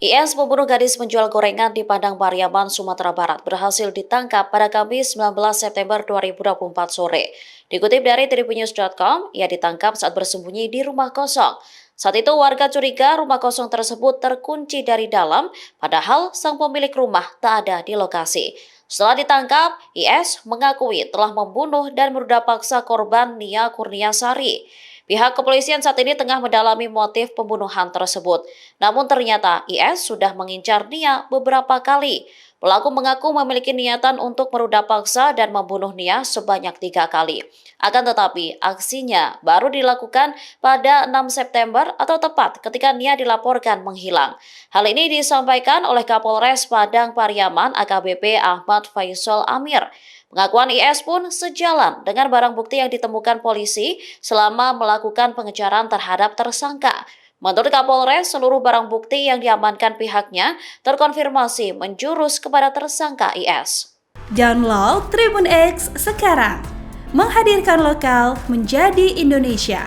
IS pembunuh gadis penjual gorengan di Padang Pariaman, Sumatera Barat berhasil ditangkap pada Kamis 19 September 2024 sore. Dikutip dari tribunnews.com, ia ditangkap saat bersembunyi di rumah kosong. Saat itu warga curiga rumah kosong tersebut terkunci dari dalam, padahal sang pemilik rumah tak ada di lokasi. Setelah ditangkap, IS mengakui telah membunuh dan meruda paksa korban Nia Kurniasari. Pihak kepolisian saat ini tengah mendalami motif pembunuhan tersebut. Namun ternyata IS sudah mengincar Nia beberapa kali. Pelaku mengaku memiliki niatan untuk meruda paksa dan membunuh Nia sebanyak 3 kali. Akan tetapi, aksinya baru dilakukan pada 6 September atau tepat ketika Nia dilaporkan menghilang. Hal ini disampaikan oleh Kapolres Padang Pariaman AKBP Ahmad Faisal Amir. Pengakuan IS pun sejalan dengan barang bukti yang ditemukan polisi selama melakukan pengejaran terhadap tersangka. Menurut Kapolres, seluruh barang bukti yang diamankan pihaknya terkonfirmasi menjurus kepada tersangka IS. Download Tribun X sekarang, menghadirkan lokal menjadi Indonesia.